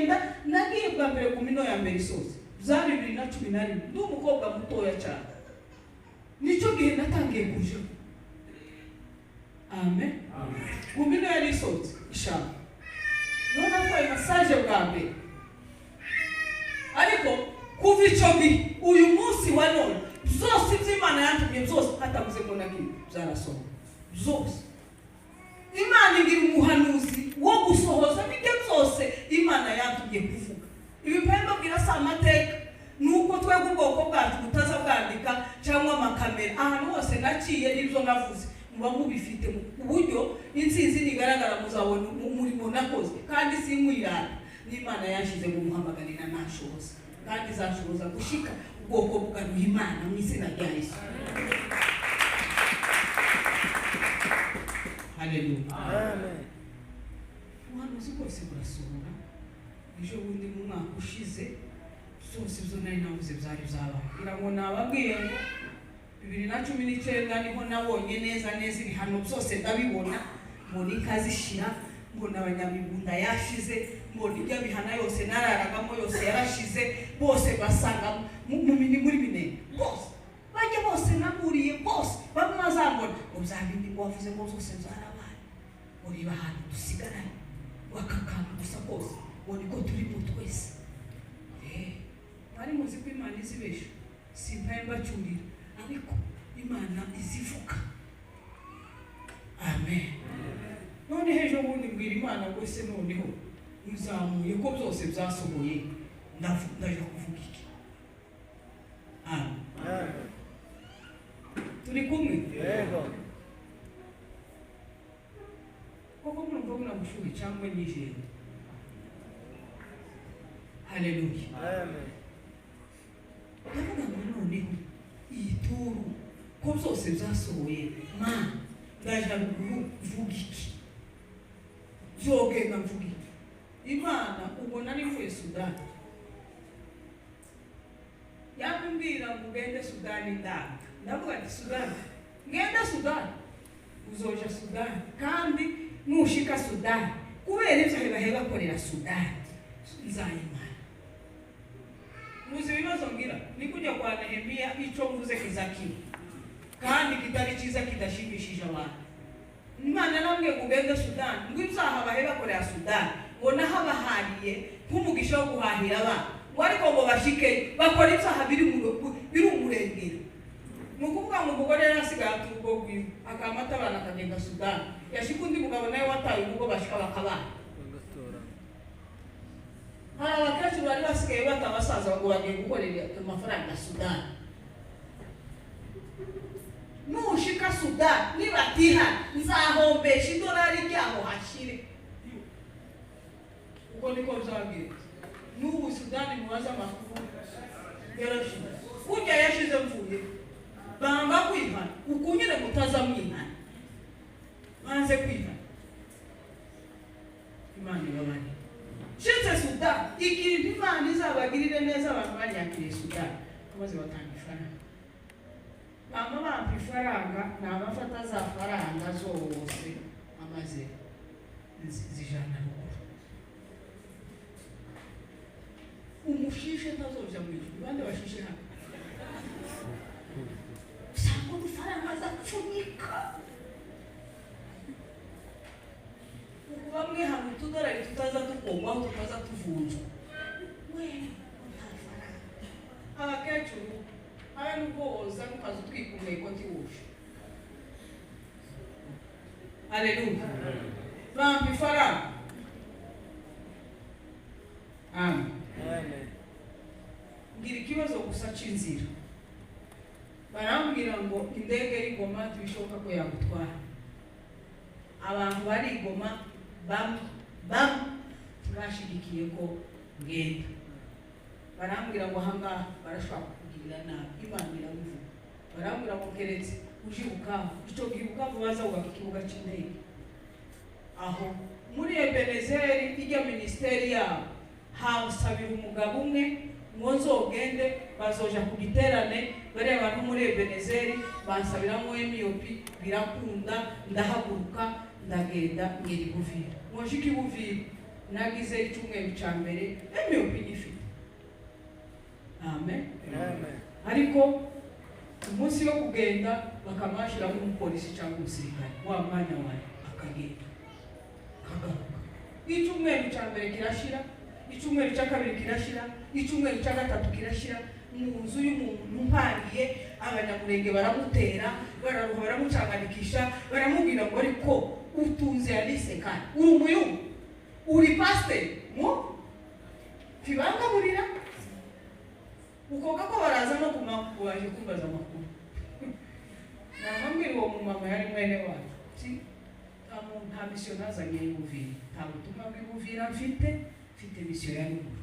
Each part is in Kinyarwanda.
ndagenda nagiye bwa mbere ku mino ya mbere isoze za 2011 ndi umukobwa mutoya cyane nicyo gihe natangiye kuja amen ku mino ya isoze ishaka none atwaye massage bwa mbere ariko kuva icyo gihe uyu munsi wa none zose iby'Imana yantumye byose atavuze ngo nagiye byarasoma zose Imana ngira umuhanuzi wo gusohoza ibyo byose Imana yantumye kuvuga ibipembo birasa amateka nuko twebwe ubwoko bwacu butaza bwandika cyangwa amakamera ahantu hose naciye n'ibyo navuze muba mubifite uburyo insinzi nigaragara muzabona umurimo nakoze kandi sinkwirana n'Imana yashize mu muhamagarira nashoboza kandi zashoboza gushika ubwoko bwaruha Imana mu izina rya Yesu. Haleluya. Amen. Uhanuzi rwose burasohora ejo bundi mu mwaka ushize byose byo nari navuze byari byabaye ngira ngo nababwiye ngo 2019 niho nabonye neza ibihano byose ndabibona mbona ikazishira mbona abanyamibunda yashize mbona ibyo bihana yose nararagamo yose yarashize bose basanga muri bine bose bajye bose naburiye bose bamwe bazambona uzabindi ngo wavuze ngo zose zarabaye uri bahano dusigaranye wakakana gusa bose bone ko turi mu twese bari muzi ko Imana izibesha simpemba cyurira ariko Imana izivuka amen none hejo bundi mbwira Imana rwose noneho uzamuye ko byose byasohoye ndaje kuvuga iki amen turi kumwe yego koko murumva munamushuye cyangwa nijende haleluya amen ndavuga ngo noneho iyi turu ko byose byasohoye Mana ndaje kuvuga iki byogenda mvuga iki Imana ubona ni mvuye Sudani yakumbira ngo ugende Sudani ndavuga ati Sudani ngenda Sudani uzoja Sudani kandi nushika Sudani kubera ibyo baheba korera Sudani nzayimana muzi ibibazo ngira ni kujya kwa Nehemia icyo mvuze kizaki kandi kitari cyiza kidashimishije abantu Imana namwe kugenda Sudani ngo ibyaha baheba korera Sudani ngo nahabahariye nk'umugisha wo guhahira abantu wariko ngo bashike bakora ibyaha biri umurengero nukuvuga ngo umugore yarasigaye aturugo gwiwe akamata abana akagenda Sudani yashika undi mugabo nawe wataye ubwo bashika bakabana hari abakecuru bari basigaye batabasaza ngo bagiye gukorera amafaranga Sudani nushika Sudani nibatiha nzahombesha $1 ryabo hashire uko niko byabwiye n'ubu Sudani mubaza amakuru yarashize kujya yashize mvuye banga kwihana ukunyire mutaza mwihana banze kwihana Imana ibabane shinze Sudani ikintu Imana izabagirire neza abantu banyakiriye Sudani amaze batanga ifaranga mama bampa ifaranga nabafata za faranga zose amaze zijana umushishe ntazoja mu ijuru bande bashishe hano sako dufaranga za kupfunyika bamwe hano tudorari tutaza tukogwaho tutaza tuvunjwa wewe ntafaranga abakecuru aba nuboza nukaza twikumeye ko tiwuje haleluya bampa ifaranga amen ngira ikibazo gusa cy'inzira barambwira ngo indege iri Goma tubishoboka ko yagutwara abantu bari Goma bashigikiye ko ngenda barambwira ngo hanga barashaka kugirira nabi Imana irabivuga barambwira ngo keretse uje Bukavu icyo Bukavu baza ubaka ikibuga cy'indege aho muri Ebenezeri ijya ministeri yabo hawusabira umugabo umwe ngo nzogende bazoja ku giterane bari abantu muri Ebenezeri bansabiramo emiopi birakunda ndahaguruka ndagenda ngeri Buvira mwashiki Buvira nagize icyumweru cya mbere emyuka igifite. Amen. Ariko umunsi wo kugenda bakamashira nk'umupolisi cyangwa umusirikare wa mwanya wawe akagenda kagaruka. Icyumweru cya mbere kirashira, icyumweru cya kabiri kirashira, icyumweru cya gatatu kirashira. Mu nzu y'umuntu mpaniye abanyamurenge baramutera, bararuha baramucanganikisha, baramubwira ngo ariko utunze Alice kandi uri umuyumbu, uri pasiteri mu kibangaburira ukoga ko baraza no kumakubaje kumbaza amakuru. Namambwira uwo mumama yari mwene wacu, nta misiyo nazanye y'Uvira, nta butumwa bw'Uvira mfite misiyo ya Ruguru.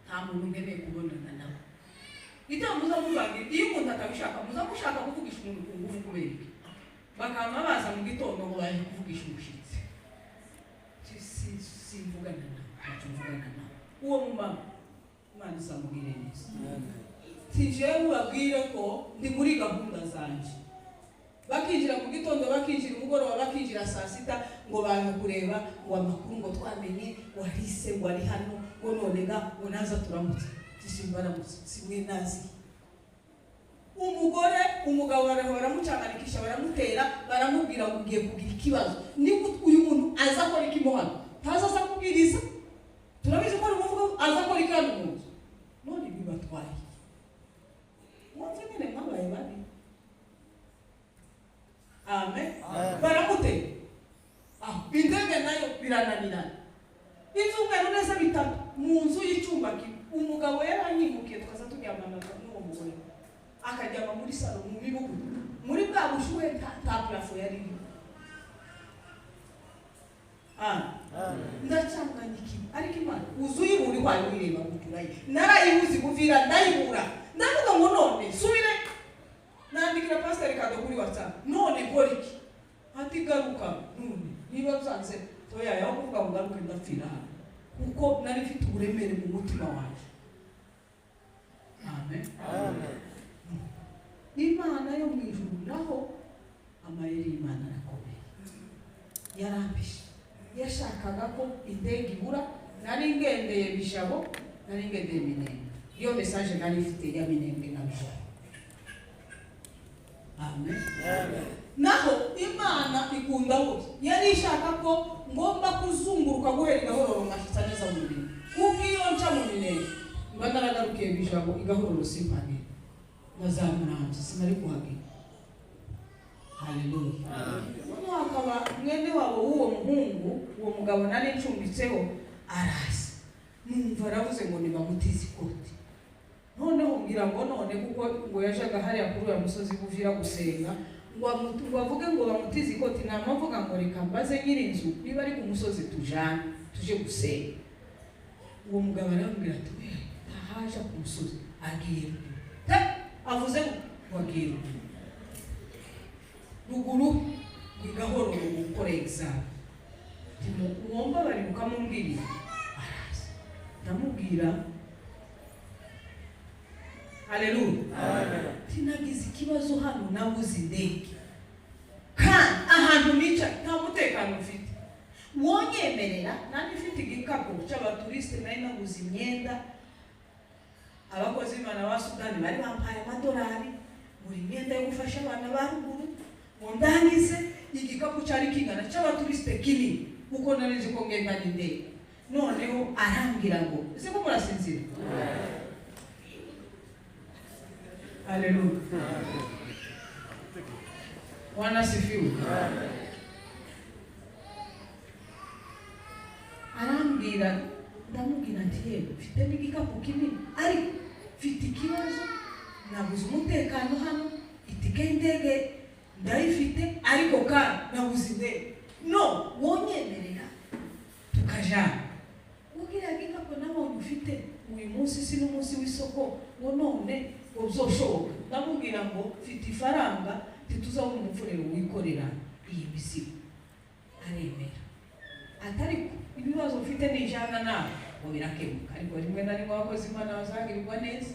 Nta muntu nkeneye kubonana nawe. Ito muzamuvangira, iyo umuntu atabishaka muzamushaka kuvugisha umuntu ku ngufu kubera iki? Bakama baza mu gitondo ngo baje kuvugisha umushitsi. Simvugana nawe. Uwo mumama Imana izamubwire neza. Tijewe ubabwire ko ndi muri gahunda zanje. Bakinjira mu gitondo, bakinjira umugoroba, bakinjira saa sita ngo baje kureba ngo amakuru ngo twamenye ngo Alice ngo ari hano ngo none ngo naza turamutse. Tisimbaramutse simwe nazi. Umugabo baramucanganikisha, baramutera, baramubwira ngo ugiye kugira ikibazo. Niko uyu muntu aza akora ikimo hano. Taza aza kubwiriza. Turabizi ko umuvuga aza akora ikano munsi. None bibatwaye. Mwumve nyine mwabaye babi. Amen. Baramutera. Indege nayo birananirana. Ibyumweru neza bitatu mu nzu y'icyumba kimwe. Umugabo yaranyimukiye tukaza turyamanaga n'uwo mugore. Akajyama muri salo mu bibugu. Muri bwa bushuhe nta plafo yari iri. Ndacanganyiki ariko Imana uzuye uri wayo wireba guturaye. Narayibuzi Uvira ndayibura. Ndavuga ngo none subire. Nandikira pastor Kado kuri WhatsApp. None goriki. Ati garuka none. Niba uzanze toya yaho kuvuga ngo garuke ndapfira. Kuko nari mfite uburemere mu mutima waje. Amen. Imana yo mu ijuru naho amayeri Imana arakomeye. Yarambishe. Yashakaga ko indege ibura, nari ngendeye Bijabo, nari ngendeye Minembwe. Iyo message nari ifite ya Minembwe na Bijabo. Amen. Naho Imana ikunda bose. Yari ishaka ko ngomba kuzunguruka guhera igahororo mashitsa neza mu bintu. Kuko iyo nca mu Minembwe, mba naragarukiye Bijabo igahororo simpane. Nazamuranze sinari kuhagera. Hallelujah. Akaba mwene wabo uwo muhungu, uwo mugabo nari ncumbitseho araza. Numva aravuze ngo nibamutize ikoti. Noneho ngira ngo none kuko ngo yajaga hariya kuri uwo musozi Uvira gusenga, ngo avuge ngo bamutize ikoti, namavuga ngo reka mbaze nyirinzu niba ari ku musozi tuje gusenga. Uwo mugabo arambwira ati tahaje ku musozi agiye. Avuze ngo agiye ruguru igahoro gukora exam. Uwomba bari mukamubwira araza. Ndamubwira haleluya. Tinagize ikibazo hano nabuze indege. Kandi ahantu nica nta mutekano mfite. Wonyemerera nani mfite igikapu cy'abaturiste nari nabuze imyenda. Abakozi Imana ba Sudani bari bampaye amadolari muri imyenda yo gufasha abana ba ruguru. Ndangize igikapu cyari kingana cy'abaturiste kinini kuko narizi ko ngenda n'indege. Noneho arambwira ngo ese ko murasinzira. Haleluya. Bwana sifiwe. Arambwira ndamubwira nti yego mfite n'igikapu kinini ariko mfite ikibazo nabuze umutekano hano, itike y'indege ndayifite ariko kandi nabuze indege. No wonyemerera tukajana. Ubwira igikapu nabonye ufite uyu munsi si n'umunsi w'isoko ngo none uzoshoboka. Ndamubwira ngo mfite ifaranga tituzabona umufurero wikorera iyi misigo. Aremera. Atariko ibibazo ufite n'ijana nawe ngo birakemuka. Ariko rimwe na rimwe abakozi Imana bazagirirwa neza.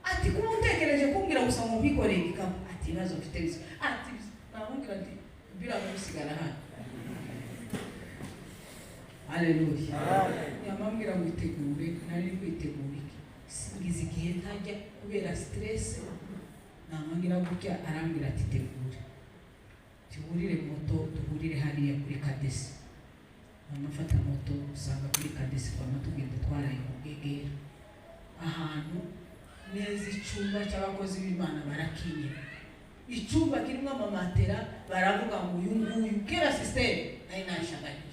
Ati kumutekereje kumbwira gusa ngo bikoreye igikapu. Ati ibibazo ufite bisa. Ati namubwira ati biramusigara hano. Haleluya. Yamambwira ngo itegure, nari kwitegura iki? Singize igihe ntajya kubera stress. Namambwira gutya arambwira ati tegure. Tuhurire moto, duhurire hariya kuri Kadesi. Amafata moto usanga kuri Kadesi kwa matugenda twaraye kugegera. Ahantu neza icyumba cy'abakozi b'Imana barakinyira. Icyumba kirimo amamatera baravuga ngo uyu nguyu kera system nayo nashaganyije.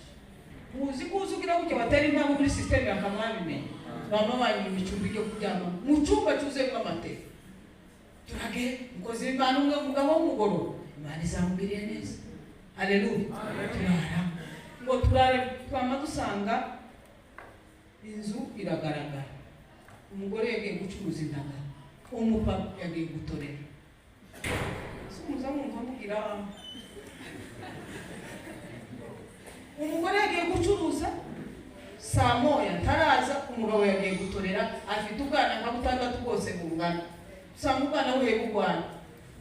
Uzi kugira gutya batari impamvu muri system yakamwabimenya. Baba banyima icyumba cyo kuryama mu cyumba cyuzuyemo amatera. Turage mukozi w'Imana umwe mugabo w'umugoro. Imana izamubiriye neza. Haleluya. Turara ngo turare twama dusanga inzu iragaragara. Umugore yagiye gucuruza indagara. Umupapa yagiye gutorera. Sumuza mwumva mugira umugore yagiye gucuruza saa moya ntaraza, umugabo yagiye gutorera afite ubwana nka butandatu bwose bungana. Usanga ubwana buheye bugwana.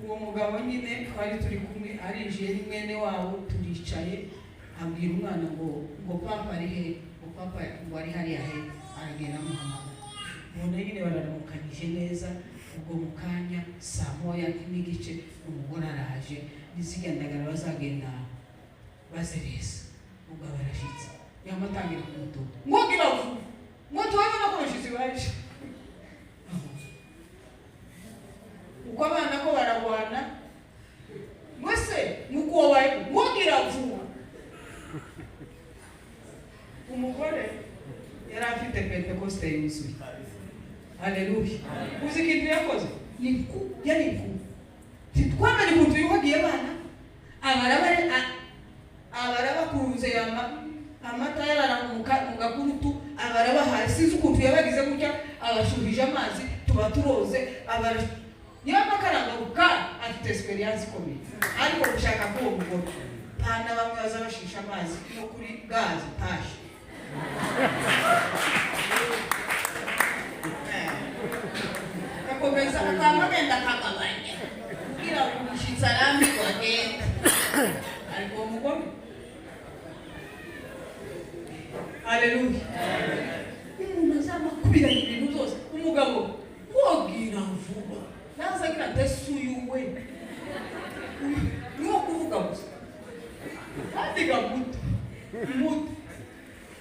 Uwo mugabo nyine twari turi kumwe arinjiye ni mwene wabo, turicaye abwira umwana ngo papa ari he, ngo papa ngo ari hariya he, aragenda amuhamagara. Umuntu nyine bararamukanyije neza. Ubwo mukanya saa moya n'igice umugore araje, nizigandagara bazagenda bazereza. Ubwo barashitse yamatangira kumutuka ngo giravu ngo tuwabona ko bashitse baje. Uko abana ko baragwana mwese nuko wabaye ngo giravu. Umugore yari afite Pentecoste yuzuye. Haleluya. Uzi ikintu yakoze? Yari ku. Titwamanye umuntu yuhagiye abana. Abaraba kuruze amata yararamuka mu gakurutu, abaraba hasi ukuntu yabagize gutya, abashuhije amazi tuba turoze, yamakaranga buka afite experience ikomeye. Ariko gushaka ko umugore bana bamwe bazabashisha amazi no kuri gaz tashi. Kakomeza akamagenda kakabanya kugira ngo ushitsa rambi wagenda. Ariko umugore haleluya. Umuntu azama kubira ibintu byose. Umugabo wogira vuba nazagira ndasuyuwe niwo kuvuga gusa kandi gamuto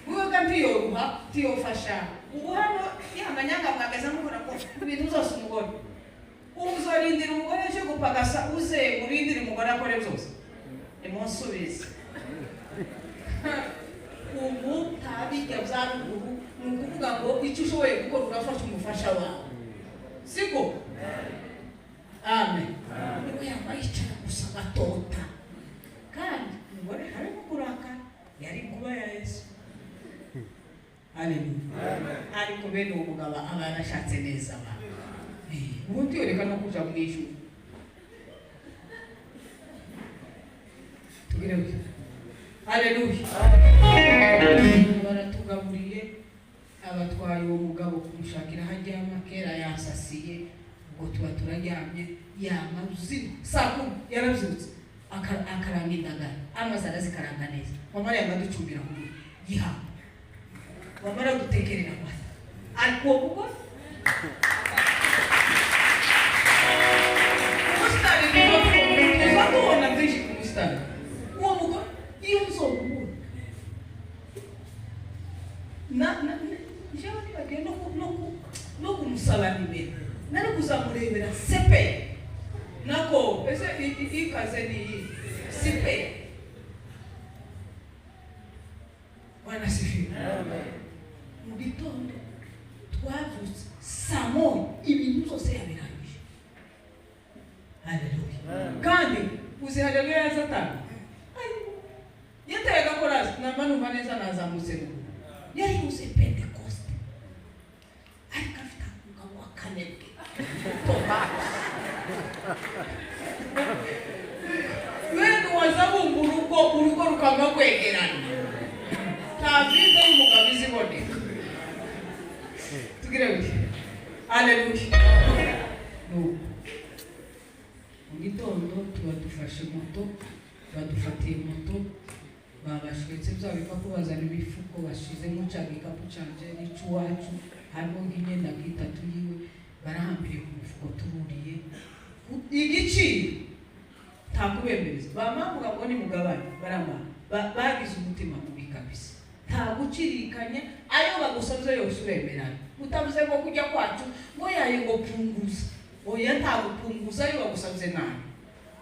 muga ndiyoruha tiyofasha. Ubu hano yamanyanga mwagaza mukora ko ibintu byose umugore uzorindira umugore cyo gupagasa uze urindira umugore akore byose emonsubize. Ubu tabijya byaruguru nukuvuga ngo icyo ushoboye gukora urafasha umufasha wawe, siko? Amen. Niko yabayicara gusa batota kandi umugore harimo kuraka yari kuba ya Yesu. Haleluya. Ariko bene umugabo abarashatse neza ba. Ubundi yoreka no kuja mu ijuru. Tugirewe. Haleluya. Baratugaburiye abatwaye uwo mugabo kumushakira hajyama, kera yasasiye ngo tuba turaryamye yamazi saku yarabyutse akaranga indagara amazi arazikaranga neza. Wamara yangaducumbira ngo giha wamara gutekerera amata ariko ubwo mustari ni bakubona byinshi ku mustari. Uwo mugore iyo nzobura jewe nibagiye no kumusaba imbere nari kuzamurebera sepe nako ese ikaze ni sepe. Bwana sifiwe. Mu gitondo twavutse saa moya ibintu byose yabirangije. Haleluya. Kandi uzi haleluya ya Satani yatega korazi namanumva neza nazamutse ngo yari uze Pentecoste ariko afite umugabo wa kanebwe wenda wazabunga urugo rukanga kwegerana ntavide y'umugabo iziboneka. Tugire uti haleluya. Mu gitondo tuba dufashe moto, badufatiye moto babashwetse bya bikapu bazana ibifuko bashizemo cya gikapu canje n'icuwacu harimo nk'imyenda nk'itatu yiwe barahambiriye ku mufuko tururiye igiciro ntakubemereza bamavuga ngo ni mugabane barama bagize umutima mubi kabisa nta gucirikanya ayo bagusabye yose uremerana utavuze ngo kujya kwacu ngo yaye ngo punguza oya nta gupunguza ayo bagusabye nabi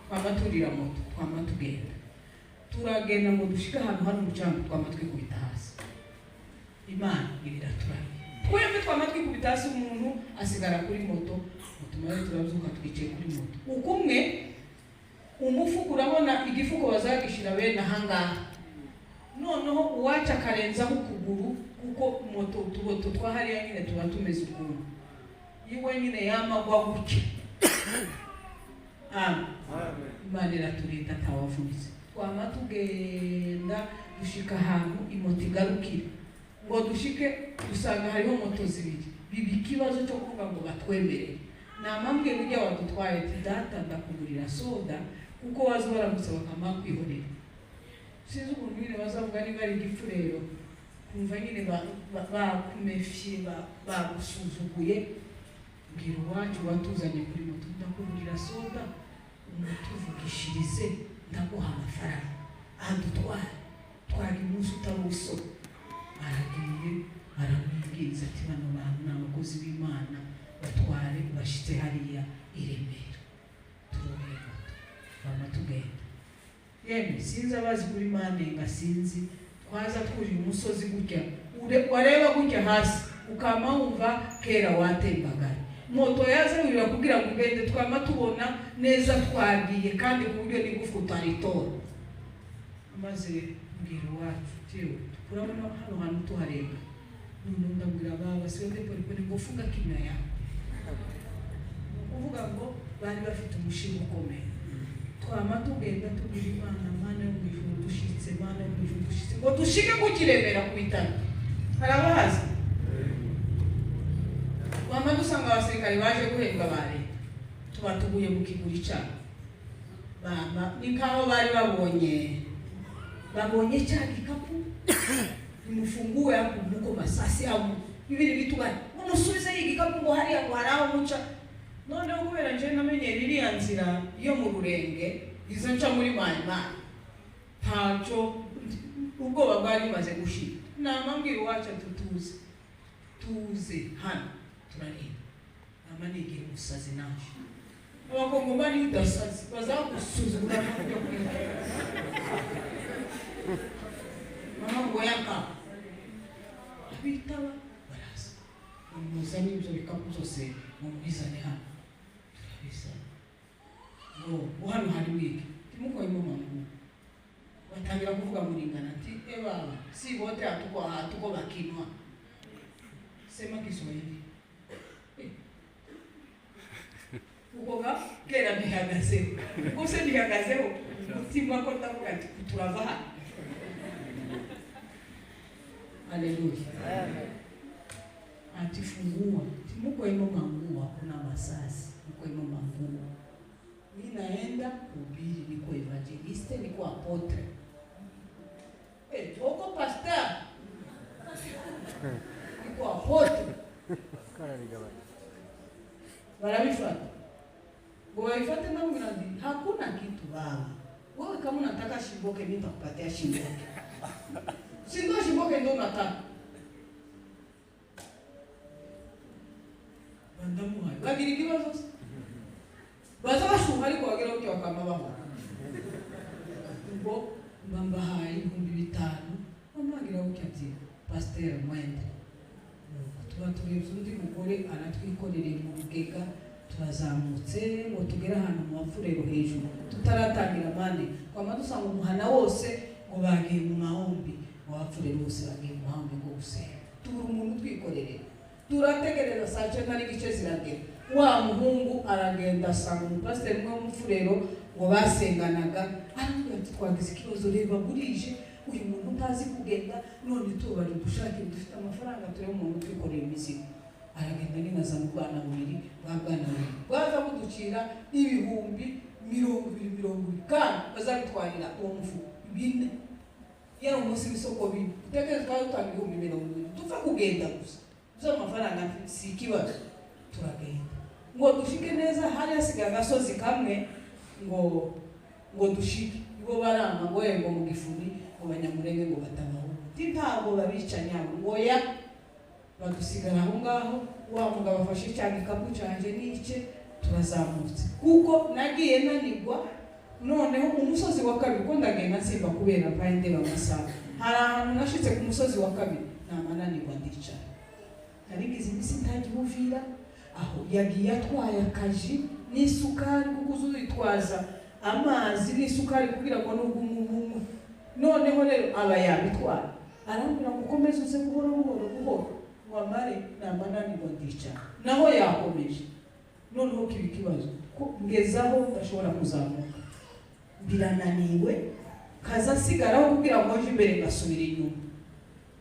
twamaturira moto twamatugenda turagenda ngo dushike ahantu hari umucanga twamatwikubita hasi Imana ibiraturanye twembe twamatwikubita hasi umuntu asigara kuri moto mutumaye turazuka twicaye kuri moto ukumwe umufuko urabona igifuko bazagishira bene ahangaha noneho uwaca akarenzaho ukuguru kuko moto utuboto twahariya nyine tuba tumeze ukuntu yiwe nyine yamagwa gutya amen Imana iraturinda atawavunitse twamatugenda dushika ahantu imoto igarukira ngo dushike dusanga hariho moto zibiri bibi ikibazo cyo kuvuga ngo batwemerere namambwe burya wadutwaye ati data ndakugurira soda kuko wazi baramusaba kamakwihorera sinzi ukuntu nyine bazavuga niba ari igifu rero kumva nyine bakumefye bagusuzuguye mbwira uwacu watuzanye kuri moto ndakugurira soda umutuvugishirize ndaguha amafaranga adutwara twari umunsi utabuso aragiye aramwibwiriza ati bano bantu ni abakozi b'Imana batware bashitse hariya i Remera turorera bamatugenda yemwe sinzi abazi kuri Manenga sinzi twaza twuje umusozi gutya wareba gutya hasi ukama wumva kera watembagara moto yaza wira kugira ngo ugende twama tubona neza twagiye kandi ku buryo n'igufu utaritora amaze mbwira wacu tewe urabona hano hantu tuharega none ndabwira baba sende pole ngo funga kimya yawe uvuga ngo bari bafite umushinga ukomeye twama tugenda tubwira Imana yo mu ijuru dushitse Mana yo mu ijuru dushitse ngo dushike kukiremera ku bitaro harabazi wama dusanga abasirikare baje guhembwa bare tuba tuguye mu kiguri cyabo baba ni kaho bari babonye cya gikapu nimufungue hapo muko masasi au ibiri bitu gani umusubize y'igikapu ngo hariya ngo haraho muca none kubera nje namenye ririya nzira yo mu rurenge izo nca muri Manyma ntaco ubwoba bwari maze gushira namambwira wacu tuze hano turareba amanigire umusazi naje abakongomani udasazi bazagusuzugura n'ibyo kwira mama ngo yaka bitaba baraza umuzani ibyo bikapu byose mubizane hano turabizana ngo hano hari wiki timukoye mu mama batangira kuvuga muringana ati baba si bote hatuko bakinwa sema Kiswahili ukoga kera bihagazeho use bihagazeho mutima ko ndavuga ati turava hano Haleluya. Amen. Atifungua. Muko imo mangua kuna masasi. Muko imo mangua. Mimi naenda kuhubiri, niko evangeliste, niko apotre. Toko pastor. Niko apotre. Kana ni gaba. Barabifata. Boifate na mgrandi. Hakuna kitu baba. Wewe kama unataka shimboke mimi nitakupatia shimboke. Singo shimboke ndo nataka. Bandamu hai. Bagiri kibazo. Baza bashuhari kwa gira uki wakama baho. Ngo mbamba hai 5,000. Mama gira uki ati pasteur mwende. Tuba turebye undi mugore aratwikorereye mu bugega turazamutse ngo tugera ahantu mu mafurero hejuru tutaratangira mande kwa dusanga umuhana wose ngo bagiye mu mahombi wapfurero bose bagiye mu mahombi ngo gusenga turi umuntu twikorereye turategereza saa 9 n'igice ziragera wa muhungu aragenda asanga umupasiteri mwe w'umufurero ngo basenganaga arambwira ati twagize ikibazo reba burije uyu muntu utazi kugenda none tubari dushaka dufite amafaranga turi umuntu twikoreye imizigo aragenda n'inaza mu bana bubiri baza buducira ibihumbi 20 kandi bazabitwarira uwo mufuko bine yari umunsi w'isoko bibi utekereza ko utanga 20,000 dupfa kugenda gusa zo amafaranga si ikibazo turagenda ngo dushike neza hari hasigaye agasozi kamwe ngo dushike ngo baramba ngo yego mu gifuni ngo banyamurenge ngo batabaho ntabwo babicanya ngo ya badusigara aho ngaho wa mugabo afashe cyane ikapu canje n'ice turazamutse kuko nagiye nanigwa noneho umusozi wa kabiri ko ndagenda nsimba kubera mpande bamasaha hari ahantu nashitse ku musozi wa kabiri namananirwa ndicara narigize imisi ntagihuvira aho yagiye atwaye akaji n'isukari kuko uzitwaza amazi n'isukari kugira ngo n'ubumumu noneho rero aba yabitwara arambira ngo ukomeze uze buhoro wamare namananirwa ndicara naho yakomeje noneho kibi kibazo ko ngezaho ndashobora kuzamuka birananiwe kaza sigaraho kugira ngo nje imbere ngasubira inyuma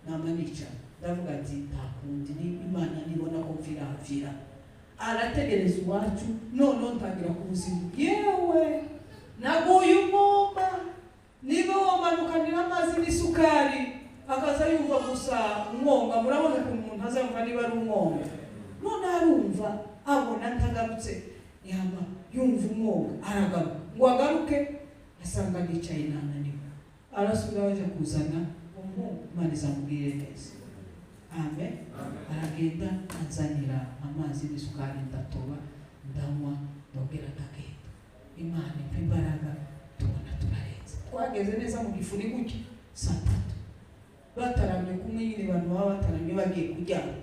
namanica ndavuga ati ntakundi ni Imana nibona ko mvira arategereza iwacu noneho ntangira kubuzima yewe naguye umwomba niba wamanukanira amazi n'isukari akaza yumva gusa umwonga murabona ko umuntu azamva niba ari umwonga none arumva abona ntagarutse yama yumva umwonga aragaruka ngo agaruke asanga nicaye nananiwe arasubira waje kuzana Imana izamubwire neza amen aragenda anzanira amazi n'isukari ndatoba ndanywa ndongera ndagenda Imana impa imbaraga tubona turarenze twageze neza mu gifuni gutya saa 3 bataramye kumwe nyine abantu baba bataramye bagiye kujyana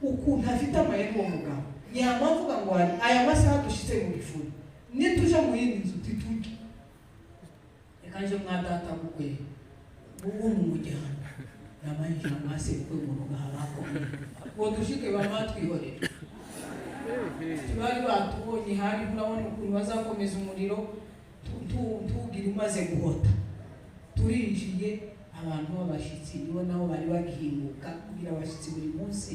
ukuntu afite amayeri uwo mugabo yamavuga ngo aya masaha dushitse mu gifuni nituje mu yindi nzu tituge ekanje mwadata bukwe ubu mu mujyana yamanjira mwase bukwe mu rugahabako ngo dushike bamatwihorera tubari batubonye hari urabona ukuntu bazakomeza umuriro tugira umaze guhota turinjiye abantu b'abashitsi nibo nabo bari bagihinguka kugira abashitsi buri munsi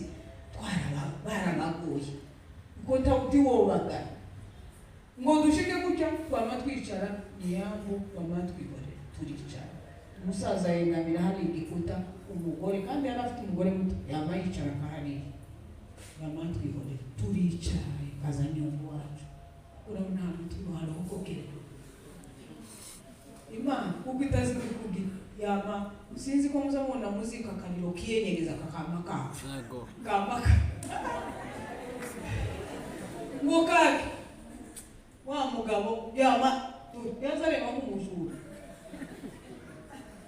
barabagoye kuko ntabwo wobaga ngo dushike gutya bamatwicara niyambo bamatwihorera turicara umusaza yengamira hari igikuta umugore kandi yari afite umugore muto yambaye yicara kahari bamatwihorera turicara kazanye wacu urabona mutima hariho kokera Imana kuko itazi kukugira yama sinzi ko muzamubona muzika kaniro kiyenyegeza kakamaka kamaka ngo kake wa mugabo yama yazareba nk'umujura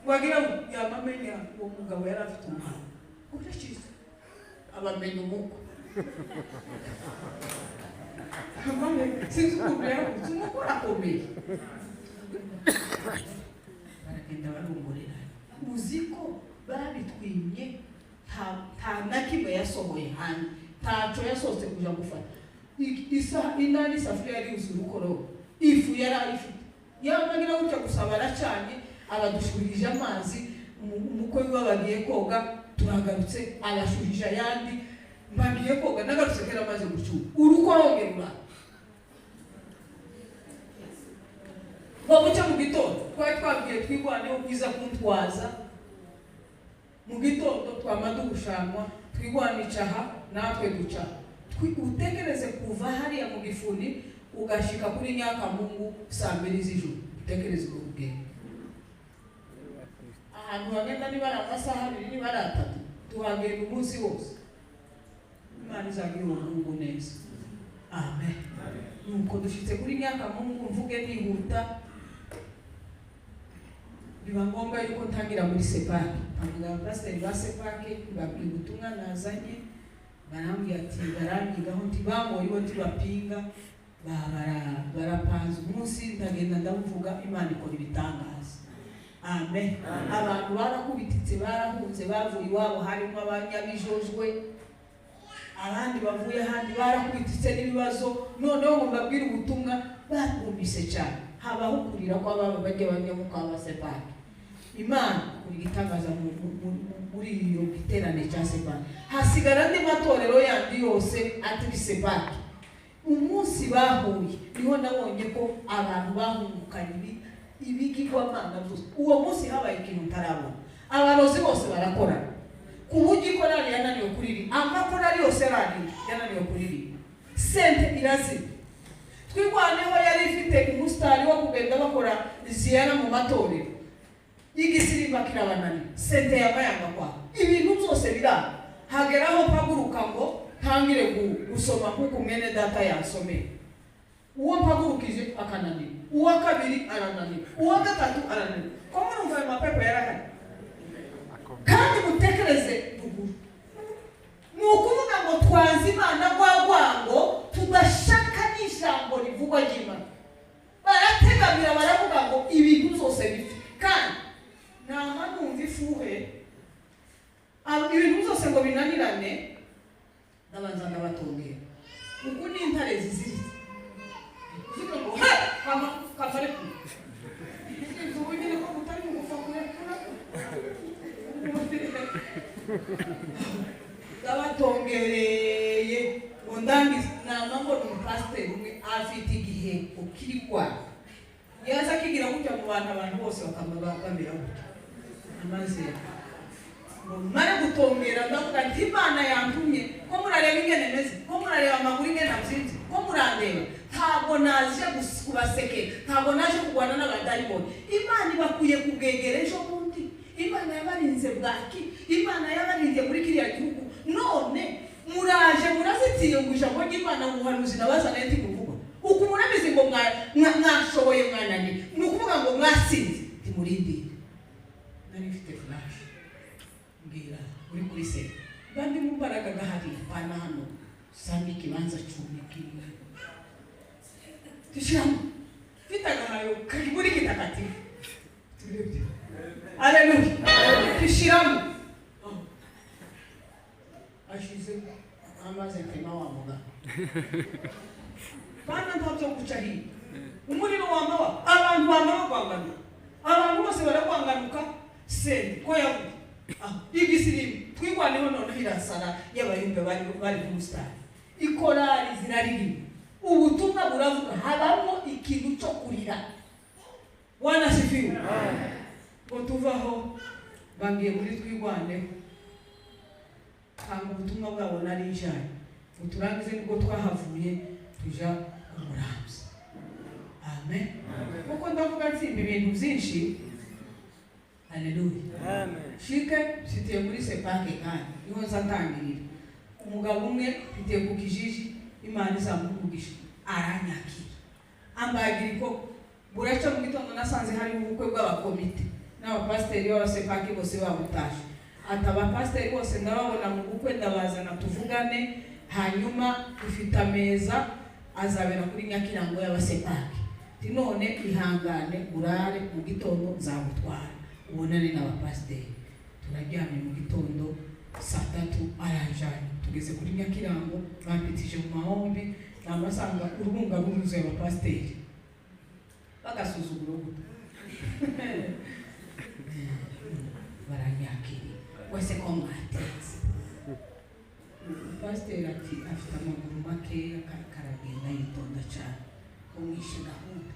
wagira yama menya uwo mugabo yari afite umwana urashyize abamenya umuko sinzi ukuntu yaruhutse umuko urakomeye baragenda barongorera uziko babitwimye nta na kimwe yasohoye hanze ntaco yasohotse kuja gufata inani safuriya yari yuzuye urukoro ifu yari ayifite yamagira gutya gusa baracanye abadushurije amazi umukwe wiwe bagiye koga turagarutse arashuhije ayandi bagiye koga nagarutse kera amaze gucyura urukorongera Wamucha mu gitondo twari twabwiye twigwaneho bwiza kuntwaza mu gitondo twamadu gushanwa twigwanicaha natwe duca utekereze kuva hariya mu gifuni ugashika kuri Nyakamungu saa 2 z'ijoro utekereze ubwenge ahantu hagenda niba ari amasaha 2 niba ari 3 tuhagenda umunsi wose Imana izagira umuntu neza amen nuko dushitse kuri Nyakamungu mvuge nihuta biba ngombwa yuko ntangira muri sepaki ntabwo pastor ba sepaki babwiye ubutumwa nazanye barambwiye ati barangigaho ntibamoye bo tibapinga barapanze umunsi ndagenda ndavuga Imana ikora ibitangaza amen abantu barakubititse barahunze bavuye iwabo harimo abanyabijojwe abandi bavuye handi barakubititse n'ibibazo noneho ngo mbabwire ubutumwa bakumvise cyane habaho kurira kwa baba bajye banyamuka abasepaki Imana kuri gitangaza muri iyo giterane cya sepaki hasigara andi matorero yandi yose atiri sepaki umunsi bahuye niho nabonye ko abantu bahungukanye ibigirwamana byose uwo munsi habaye ikintu ntarabona abarozi bose barakora ku buryo ikorari yananiwe kuririmba, amakorari yose yananiwe kuririmba, sente irazima. Twirwaneho yari ifite umusitari wo kugenda bakora ziyara mu matorero, igisirimba kirabananira, sente yabayanga kwa ibintu byose biranga. Hageraho mpaguruka ngo ntangire gusoma kuko mwene data yasomeye, uwo mpagurukije akananira, uwa kabiri arananira, uwa gatatu arananira. Ko murumva ayo mapepo yarahari? Kandi mutekereze ruguru, ni ukuvuga ngo twanze Imana rwango tudashaka n'ijambo rivugwa ry'Imana. Barategamira baravuga ngo ibintu byose bipfe, kandi nama numva ifuhe ibintu byose ngo binanirane, ndabanza ndabatongera uku ni intare ziziritse ziko ngo kavare ku ubu nyine ko mutari mu gufa kurekura ndabatongereye ngo ndangize. Nama ngo umupasiteri umwe afite igihe ukiri kwa yaza kigira gutya mu abantu bose bakamba bamera gutya amaze mara gutongera ndavuga nti Imana yantumye ko murareba ingene meze, ko murareba amaguru ingene abyinze, ko murandeba ntabwo naje kubaseke, ntabwo naje kugwana n'abadayimoni. Imana ibakuye kubwegera ejo bundi, Imana yabarinze bwaki, Imana yabarinze muri kiriya gihugu, none muraje murazitiye ngo ijambo ry'Imana mu buhanuzi nabazana eti kuvuga uku murabizi ngo mwashoboye mwananiye, ni ukuvuga ngo mwasinze. Ntimurindire, nari mfite flash mbwira uri kuri se bandi mubaraga gahari pana hano sanga ikibanza cy'umukiri tushiramo vitagahayo kagiburi kitakatifu turebye. Haleluya, tushiramo ashize amaze tema wa muga pana ntabyo guca hino umuriro wamawa abantu bamawa kwangana, abantu bose barakwanganuka se ko yavuye igisirimba twirwaneho none hirasara y'abayumbe bari mu stade, ikorari ziraririmba, ubutumwa buravuga, habamo ikintu cyo kurira. Wanasifiwe ngo tuvaho bangiye muri twirwaneho kandi ubutumwa bwabo nari njyanye uturangize nibwo twahavuye tuja umuramzi. Amen. Kuko ndavuga nsimba ibintu byinshi. Haleluya. Amen. Shike sitiye muri sepake kandi niho nzatangirira. Umugabo umwe mfitiye ku kijiji, Imana izamukugisha aranyakira, ambagira ko buraca mu gitondo nasanze hari ubukwe bw'abakomite n'abapasiteri b'abasepake bose babutashe. Abapasiteri bose ndababona mu bukwe, ndabazana tuvugane, hanyuma dufite ameza azabera kuri Nyakirango y'abasepake. None ihangane urare mu gitondo nzagutwara ubonane n'abapasiteri. Turaryamye mu gitondo saa 3 aranjanye tugeze kuri Nyakirango, bampitije mu mahombi, namasanga urubunga ruzuye abapasiteri bagasuzuguro guto baranyakiri wese ko mwatetse. Pasiteri ati afite amaguru makeya karagenda yitonda cyane umwishe gahunda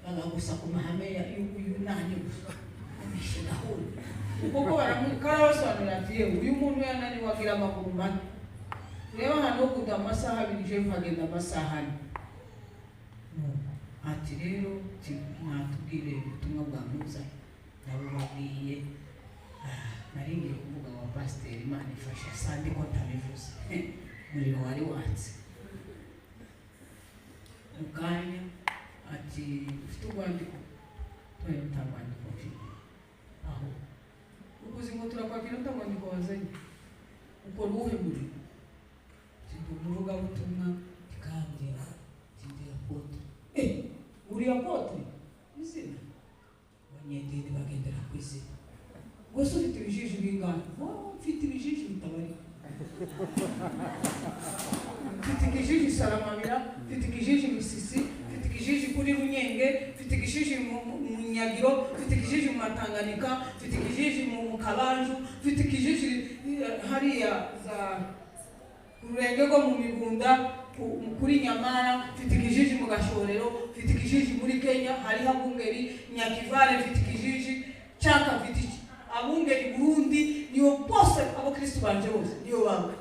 bagagusa ku mahame y'unani umwishe gahunda kuko baramusobanurira ati yewe uyu muntu yananiwe agira amaguru make, reba hano kuda amasaha 2 je mfagenda amasaha 4. Ati rero natubwire ubutumwa bwa Musa nabo babwiye naringiye kuvuga wa pasiteri Imana ifashe sande ko tabivuze muri wari watse mukanya. Ati ufite urwandiko twaye utabandiko aho ukuzi ngo turakwakira utabandiko wazanye uko ruhe muri tuvuga ubutumwa tikambira tindira poto uri apotre izina banyedede bagendera ku izina gusa ufite ibijiji bingana mfite ibijiji bitabari mfite ikijiji Saramabira, mfite ikijiji Misisi, mfite ikijiji kuri Runyenge, mfite ikijiji mu Nyagiro, mfite ikijiji mu Matanganika, mfite ikijiji mu Kabanju, mfite ikijiji hariya za Rurenge go mu Migunda kuri Nyamara, mfite ikijiji mu Gashorero, mfite ikijiji muri Kenya hari Habungeri, Nyakivale, mfite ikijiji Chaka, mfite abungeri Burundi niyo bose abakristo banje bose niyo baba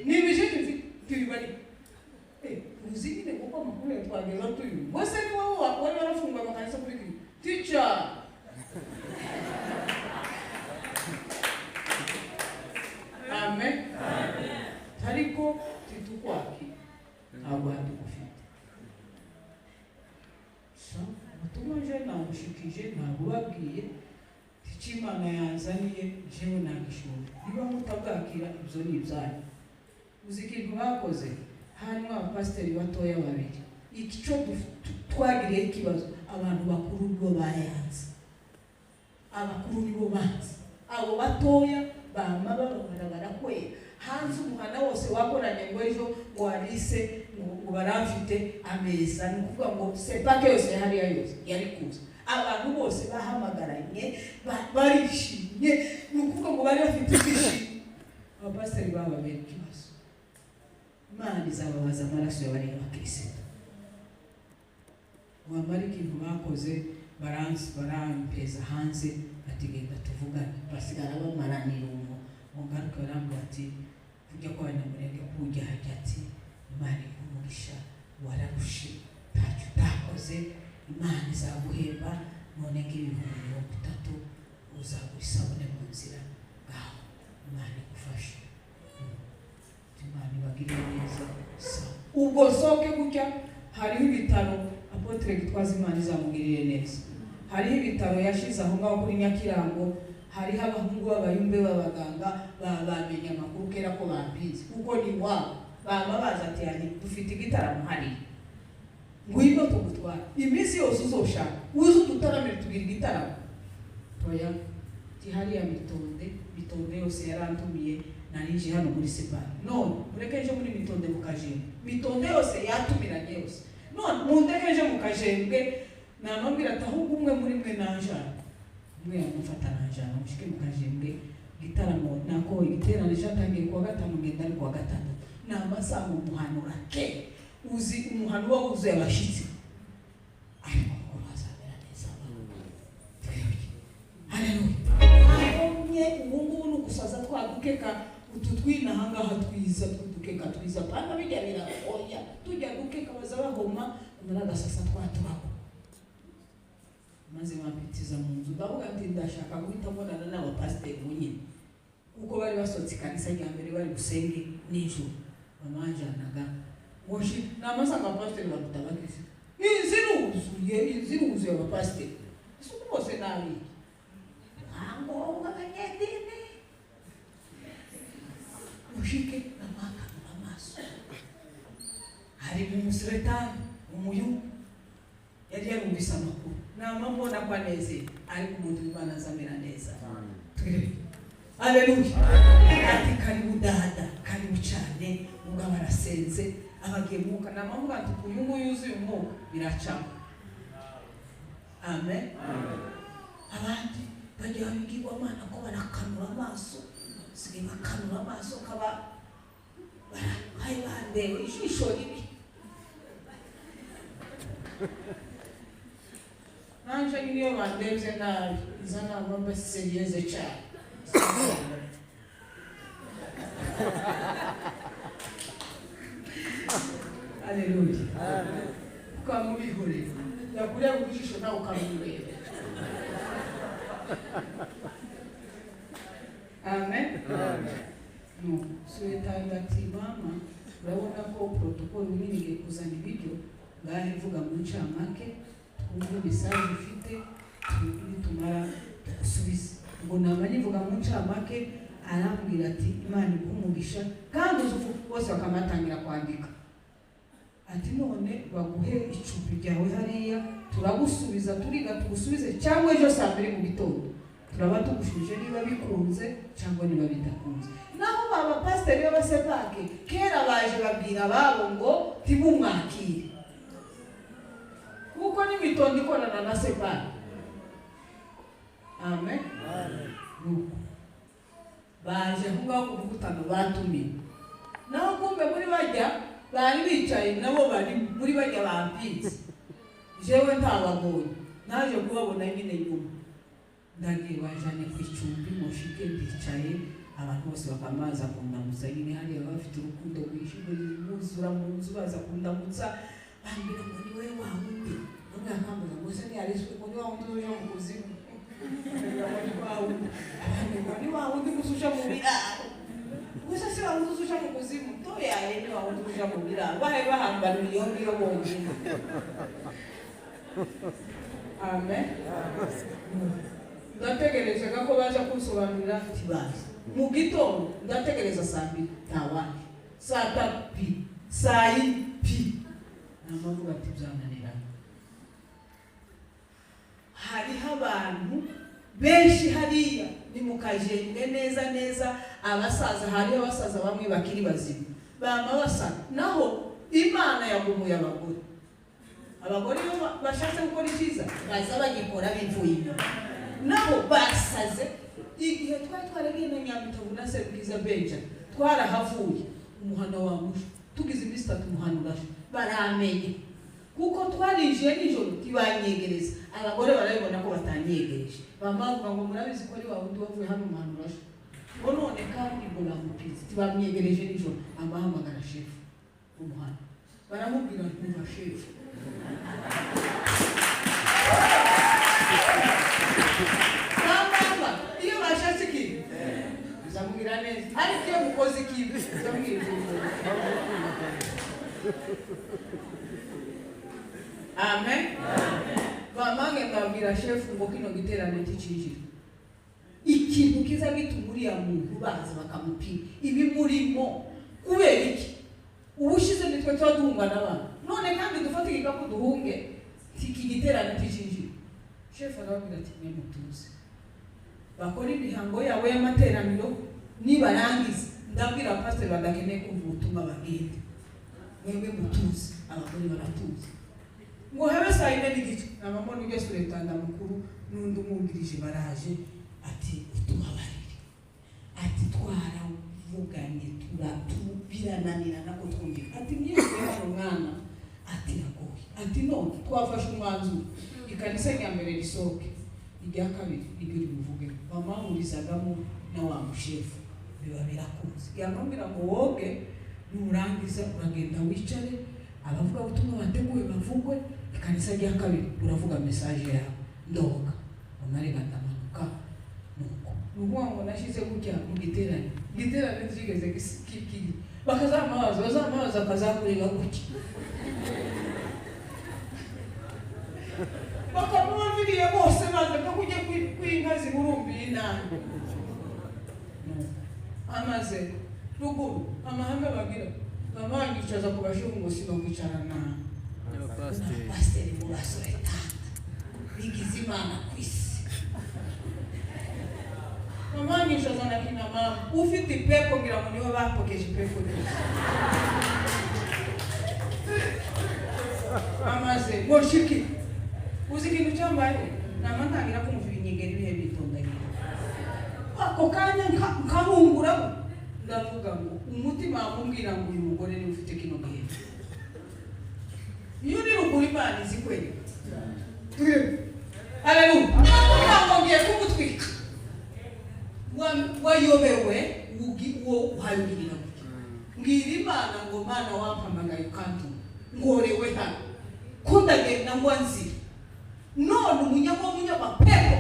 nibije tubibari uzigine kuko amakuru twageza tuyu bose ni wowe wari warafungwa amakanisa kuri kiri teacher amen ariko titukwaki ntabwo hadugufite so ubutumwa nje nabushikije ntabwo babwiye Imana yanzaniye jewe nagishobora niba mutabwakira ibyo ni ibyanyu uzi ikintu bakoze hanyuma abapasiteri batoya babiri ikico twagiriye ikibazo abantu bakuru nibo bayanze abakuru nibo banze abo batoya bama babarabara kwera hanze umuhana wose wakoranye ngo ejo ngo Alice ngo barafite ameza ni ukuvuga ngo sepake yose hariya yose yari kuza abantu bose bahamagaranye barishimye ni ukuvuga ngo bari bafite ibyishimo abapasiteri bababera ikibazo Imana izababaza amaraso y'abari abakirisitu wamara ikintu bakoze barampeza hanze ati genda tuvugane basigara bamaranira umugaruka barambwira ati kujya kwa Nyamurenge kujya hajya ati Imana ikumugisha wararushe ntacyo utakoze Imana izaguhemba none ng'ibihumbi 30 uzagura isabune mu nzira ngaho Imana igufashe Imana ibagire neza ubwo soke gutya hariho ibitaro Apotre Gitwaza Imana izamugirire neza hariho ibitaro yashize aho ngaho kuri Nyakirango hariho abahungu b'abayumbe b'abaganga bamenya amakuru kera ko bambizi kuko ni wabo bama baza ati yani dufite igitaramo hariya ngwino tugutwara iminsi yose uzoshaka uzi ututaramira tugira igitaramo toya hariya mitonde yose yarantumiye narije hano muri Separi none murekeje muri mitonde mukajembe mitonde yose yatumiranye yose none mundekeje mukajembe namambira ati ahubwo umwe muri mwe nanjana umwe yamufata nanjana mushike mukajembe gitaramo nako igiterane cyatangiye kuwa 5 ngenda ari kuwa 6 n'amasaha umuhanura ke uzi umuhano wabuze abashitsi ariko bazabera neza haleluya ubu nukusaza twagukeka ututwina hangaha twiza twudukeka twiza pana bijyanira oya tujya gukeka bazabahoma naragasasa twatubako maze bampitiza mu nzu ndavuga ati ndashaka guhita mbonana n'abapasiteri bunyine kuko bari basotse kanisa rya mbere bari gusenge n'ijoro bamanjanaga woshi namasanga abapasiteri barutabakise inziruzuye abapasiteri isuku bose nabi ntango abanyedini ushike namaka amaso hari mu musiretani umuyu yari yarumvise amakuru namambona kwa neze ariko umuntu Imana azamera neza Haleluya ati karibu dada karibu cyane ubwo barasenze abagemuka namavuga ati kuyungu yuzuye umwuka biracamo amen abandi bajya babigirwa Imana ko barakanura amaso sige bakanura amaso kaba barahayande ijisho ribi nanje niyo bandeze nabi izana ngombe serieze cyane Haleluya amen ukamubihore yakuriya kujisho nawe ukamubihore amen no suetanga ati mama urabona ko protocol nini kuzana ibiryo ngahe vuga mu ncamake twumve message ufite tumara gusubiza ngo namanivuga mu ncamake arambwira ati Imana ikumugisha kandi uzufu bose bakamatangira kwandika ati none baguhe icupi ryawe hariya turagusubiza turiga tugusubize cyangwa ejo saa 2 mu gitondo turaba tugushuje niba bikunze cyangwa niba bidakunze naho baba pasiteri b'abasepake kera baje babwira babo ngo timumwakire kuko n'imitondo ikorana na sepake amen baje ngaho kuvugutana batumiye naho kumbe muri bajya bari bicaye nabo bari muri bajya bampitse jewe ntababonye naje kubabona nyine nyuma ndagiye bajanye ku icumbi mushike ndicaye abantu bose bakamaza kundamutsa nyine hariya bafite urukundo rwinshi buzura mu nzu baza kundamutsa bambwira ngo ni we wa wundi none akambuza ngo se yariswe ngo ni wa wundi uje mu kuzimu ni wa wundi gususha mu biraro gusa si wa wundi ususha mu kuzimu to yaye ni wa wundi ususha mu biraro bahe bahambana iyo ngiyo bonyine. Amen. Ndategereza ko baje kunsobanurira ati bazi mu gitondo ndategereza saa 2 tawaje saa 3 saa 4 namavuga ati byananira. Hariho abantu benshi hariya ni mukajenge neza abasaza, hariho abasaza bamwe bakiri bazima bama basa naho Imana yagumuye abagore bashatse gukora icyiza baza bagikora bivuye inyuma naho basaze. Igihe twaragiye na Nyamitabu na Serukiza Benja twarahavuye umuhana wa musho tugize iminsi 3 umuhana urashe baramenye kuko twarinjiye nijoro tibanyegereza abagore barabibona ko batanyegereje bamavuga ngo murabizi ko ari wa wundi wavuye hano umuhana urashe ngo none kandi ngo bamupize tibamyegereje nijoro amahamagara shefu umuhana baramubwira ngo shefu iyo bashatse ikintu uzamubwira neza ariko iyo mukoze ikintu uzamubwira. Amen. Bamange mbabwira shefu ngo kino giterane cy'ikijiro ikintu kiza gitumuriya muntu baza bakamupima ibi murimo kubera iki ubushize nitwe twaduhunga n'abantu none kandi dufate igikapu duhunge iki giterane cy'ikijiro. Shefu arababwira ati mwe mutuze bakora imihango yawe y'amateraniro nibarangiza ndabwira pastor badakeneye kumva ubutumwa bagende mwebwe mutuze. Abagore baratuze ngo habe saa 4 n'igice namamona ujya suretanda mukuru n'undi umwungirije baraje ati utubabarire ati twaravuganye turabirananira nako twumvika ati myese hano mwana ati nagoye ati none twafashe umwanzuro ikanisa ya mbere risohoke irya kabiri iryo rivuge bamahurizagamo na wa mushefu biba birakunze yamubwira ngo woge nurangiza uragenda wicare abavuga ubutumwa bateguye bavugwe ikanisa rya kabiri uravuga message yawe ndoka umare gatamanuka nuko ngo nashize kujya mu giterane zigeze kiki bazamaza akazakureba kuki bakamuviriye bose baza kujya kwinkazi burumbi inani amaze ruguru amahame bagira bamangicaza kubashumu ngo sino kwicarana pastor mu basoretana bigize Imana kwisi bamangicaza na kina mama ufite pepo ngira ngo niwe bapokeje pepo amaze moshiki uzi kintu cyambaye namantangira kumva inyegera ibihe bitondanye ako kanya nkahungura ndavuga ngo umutima wamumbwira ngo uyu mugore ni ufite kino gihe iyo ni ruguru Imana izi kweli aleluya ngo ngiye kumutwika wayobewe uwo uhayugirira mbwira Imana ngo Mana wampamagaye kandi ngorewe hano ko ndagenda ngo nzi none umunyamapepo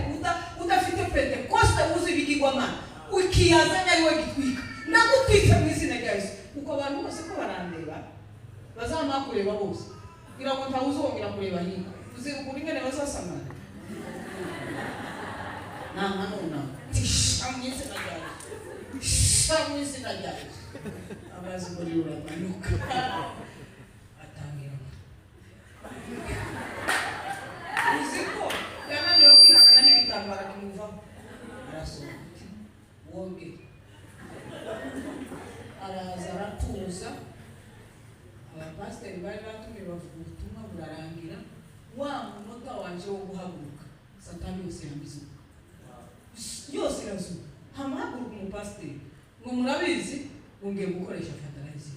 udafite Pentecoste uzi bigirwamana ukiyazanya ariwe gitwika nagutwika mu izina rya Yesu uko abantu bose ko barandeba bazama kureba bose kugira ngo ntawuzongera kureba hino uzi ukuri ngene bazasamana nona tishamwise najyaje abazi muri uramanuka atangira uziko yananiwe kwihangana n'ibitambara kimuvamo arasohoka wombi araza aratuza abapasiteri bari batumye bavuga ubutumwa burarangira wa munota wanje wo guhaguruka Satani yose yambizuka yose irazuka hamahaguruka umupasiteri ngo murabizi ngiye gukoresha fatalize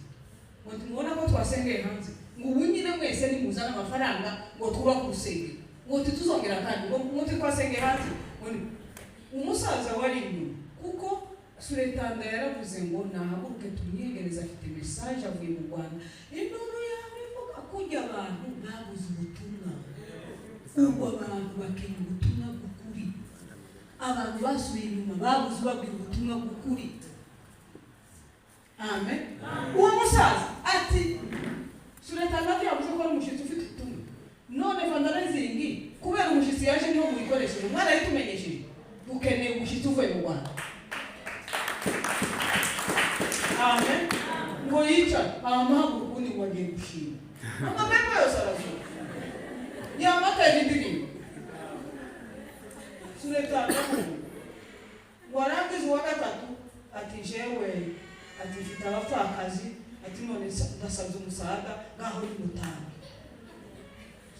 ngo tumubona ko twasengeye hanze ngo ubu nyine mwese nimuzana amafaranga ngo twubake urusengero ngo tuzongera kandi ngo twasengeye hanze umusaza wari inyuma kuko Suretanda yaravuze ngo nahaguruke tumwiyegereza afite message avuye mu Rwanda. Induru yawe ivuga kujya abantu babuze ubutumwa. Ubwo abantu bakenya ubutumwa bw'ukuri. Abantu basubiye inyuma babuze babwira ubutumwa bw'ukuri. Amen. Uwo musaza ati Suretanda yavuze ko ari umushitsi ufite ubutumwa. None fundraising kubera umushitsi yaje niho muyikoresheje mwana yitumenyesheje. Dukeneye umushitsi uvuye mu Rwanda. Amen. Ngo yica amahagu ubundi ngo agiye gushima. Amapepo yose aravuga. Yamata y'indirimbo. Suretanda warangiza uwa gatatu ati jewe ati mfite abapfakazi ati none ndasabye umusaga ngaho ni mutange.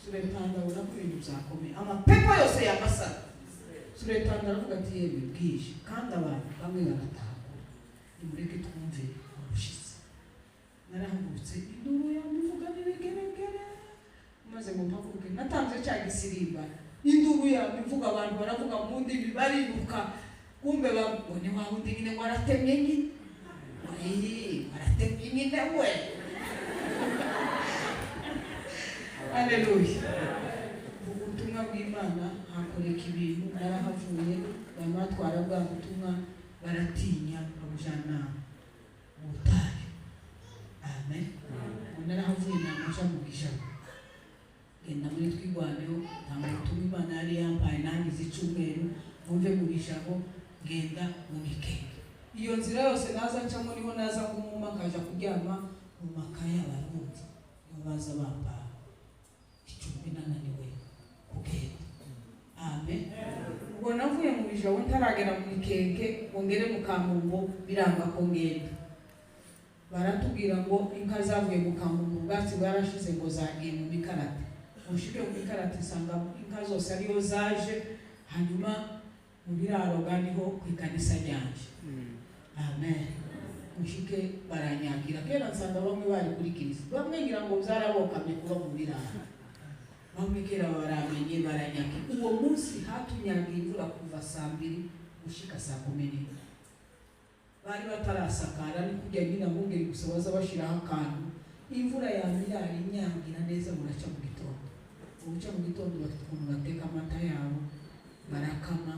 Suretanda ubona ko ibintu byakomeye. Amapepo yose yamasara. Suretanda aravuga ati yewe bwije kandi abantu bamwe barataha. Nimureke twumve umushitsi. Narahagurutse induru yamuvuga n'ibigeregere. Maze ngo mpaguruke natanze cya gisirimba. Induru yamuvuga abantu baravuga mu ndimi bariruka. Kumbe babone wa wundi nyine waratemye nyine. Waratemye nyine we. Haleluya. Ubutumwa bw'Imana hakoreka ibintu narahavuye bamatwara bwa butumwa baratinya bamujana mu butayu. Amen. Narahavuye namaja mu ijabo. Genda muri twigwaneho nta mutumwa Imana yari yampaye nangize icumweru mumve mu ijabo genda mu mikenge. Iyo nzira yose naza ncamo niho naza kumuma kaja kuryama mu makaya y'abarundi. Niho baza bamba icumbi nananiwe kugenda. Amen. Ubwo navuye mu ijabo ntaragera mu mikenge ngere mu Kamumbo biranga ko ngenda. Baratubwira ngo inka zavuye mu Kamumbo ubwatsi bwarashize ngo zagiye mu mikarate. Mushike mu mikarate sanga inka zose ariyo zaje hanyuma mu biraro ganiho ku ikanisa ryanje. Amen. Mushike baranyagira kera nsanga bamwe bari kuri kirisi. Bamwe ngira ngo byarabokamye kuba mu biraro. Bamwe kera baramenye baranyaka. Uwo munsi hatunyaga imvura kuva saa 2 gushika saa 10. Bari batarasakara ni kujya nyina mungeri gusa baza bashiraho akantu. Imvura ya milari inyangira neza muraca mu gitondo. Ubuca mu gitondo bafite bateka amata yabo barakama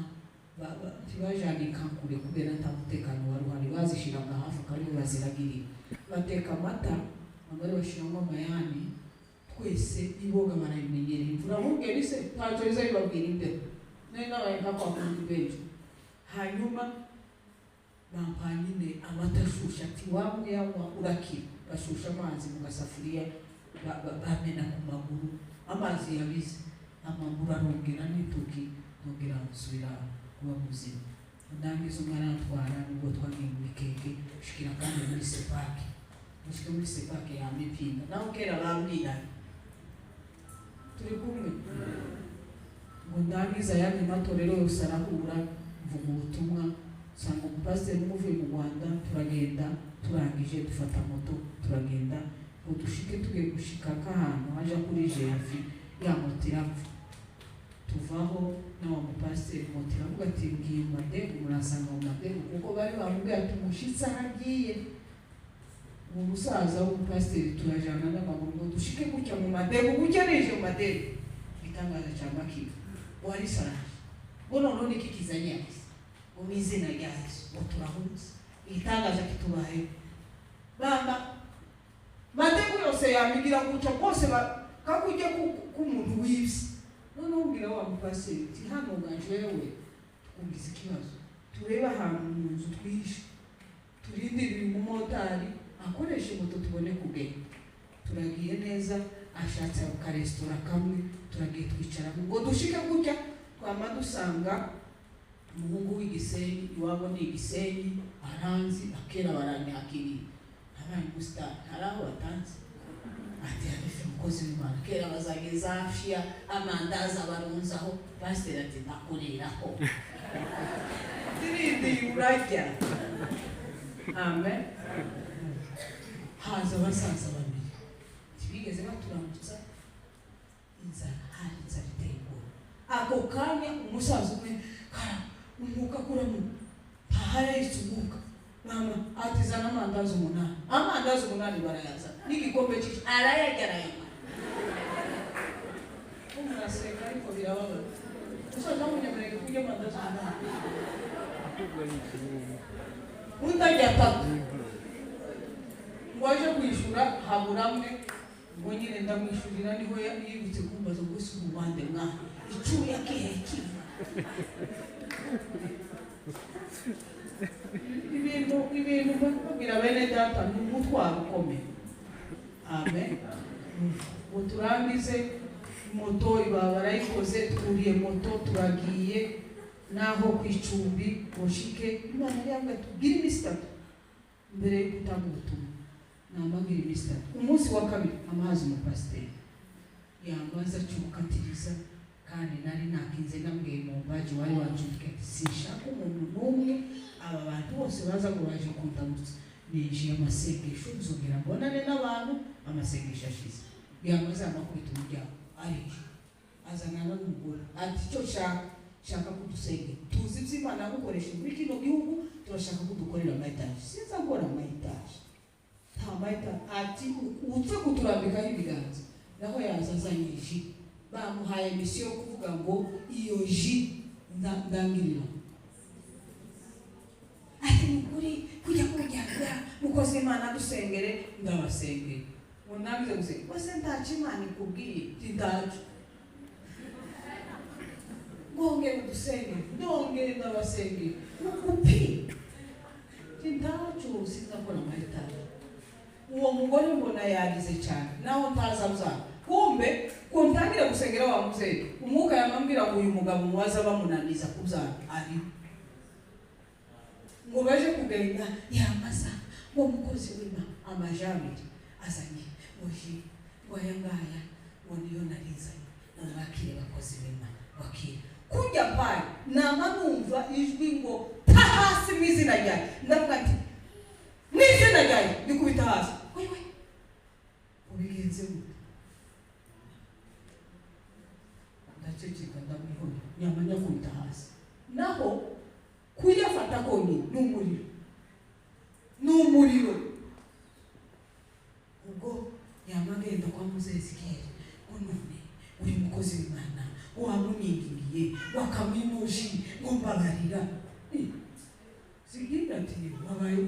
tibajanika kure kubera ntamutekano wari wari bazishiraga hafi kandi baziragirira. Bateka amata amare bashiramo amayani twese iboga barayimenyereye. Imvura mungeri se ntacyo izabibabwira imbere. Nari nabayeka kwa kundi bejo. Hanyuma bampanyine amata shusha ati wamwe yanywa urakira. Bashusha amazi mu gasafuriya bamena ku maguru amazi yabize amaguru arongera n'ituki nongera gusubira kuba muzima. Ndangiza umwana atwara nubwo twagiye mu mikeke shikira kandi muri sepake. Mushike muri sepake ya mipinga naho kera bambwira turi kumwe ngo ndangiza yandi matorero yose arahura mvuga ubutumwa sanga umupasiteri n'umuvuye mu Rwanda turagenda turangije dufata moto turagenda ngo dushike tugiye gushika kahantu haja kuri Jeafi ya motirapfu. Tuvaho nawo mupasiteri motiravuga ati ngiye mu Madegu murasanga mu Madegu kuko bari bamubwiye ati umushitsi ahagiye. Mu musaza w'umupasiteri turajana n'amaguru ngo dushike gutya mu Madegu gukereje mu Madegu. Itangaza cya Makiro wari saraje ngo none iki kizanye mu izina rya Yesu ngo turahunze. Itangaza kitubahe bamba Madegu yose yamigira guca bose kakujye ku muntu wibye. None ubwira wa mupasiteri ati hano ganjewe umbize ikibazo tureba ahantu mu nzu twishe turindira umumotari akoresha moto tubone kugenda. Turagiye neza ashatse ka restaurant kamwe turagiye twicara ngo dushike gutya kwama dusanga umuhungu w'igisenyi iwabo ni igisenyi aranzi akera baranyakiriye abanye gusta haraho batanze ati abife umukozi w'Imana kera bazageza afya amandaza barunzaho pasiteri ati nakoreraho dirindi urajya. Amen. Haza basaza babiri tibigeze baturambutsa inzara hari inzara iteye ubwoba. Ako kanya umusaza umwe umwuka kuramo tahayitse umwuka mama atizana amandazi umunani barayaza n'igikombe cy'iki arayajyana umuraseka ariko birababara usoza munyemereye kujya amandazi umunani utajya atatu ngo aje kwishura haburamwe ngo nyine ndamwishurira niho yibutse kumbaza ngo si umubande mwana icumi yakiheki ibintu birabene data ni umutwaro ukomeye. Amen. Ngo turangize moto ibaba barayikoze twuriye moto turagiye naho kwicumbi goshike Imana yanga tubwire imisitatu mbere yo gutanga ubutumwa namabwire imisitatu. Umunsi wa kabiri amazi mu pasiteri yambaza cyukatiriza kandi nari nakinze nambwiye mu baje wari wajutke sinshaka umuntu n'umwe aba bantu bose baza ngo baje kundamutsa ninjiye amasengesho nzongera mbonane n'abantu amasengesho ashize yamaze amakwita umuryango ariko azana n'umugore ati cyo shaka kudusenge tuzi by'Imana gukoresha muri kino gihugu turashaka kudukorera amayitaje sinza gukora amayitaje nta mayitaje ati utse kuturambikaho ibiganza naho yazazanye ji bamuhaye misiyo kuvuga ngo iyo ji ndangirira ati mukuri kujya kujyaga mukoze Imana dusengere ndabasengere ngo nabize gusenga bose ntaci Imana ikubwiye tindaje ngongere dusengere ndongere ndabasengere nukupi tindaje sinzakora mahitano. Uwo mugore mbona yagize cyane naho ntazabuza kumbe kuntangira gusengera wa muzee umwuka yamambira ngo uyu mugabo muwaza bamunaniza kubyara ari ngo baje kugenda yamaza ngo mukozi w'Imana amajamiri azanye oji wayangaya woniyo narizanye nakire bakozi w'Imana wakire kujya pale namanumva ijwi ngo tahasi mwizina ryaye ndavuga ati mwizina ryaye nikubita hasi wewe ubigenze gute ndaceceka ndamwihora nyamanya kubita hasi naho kuyafata koni n'umuriro ubwo yamagenda kwa Muzezikeri ngo none uri mukozi w'Imana wamunyingiye wakamwimushi ngo mbabarira sigira ati wabaye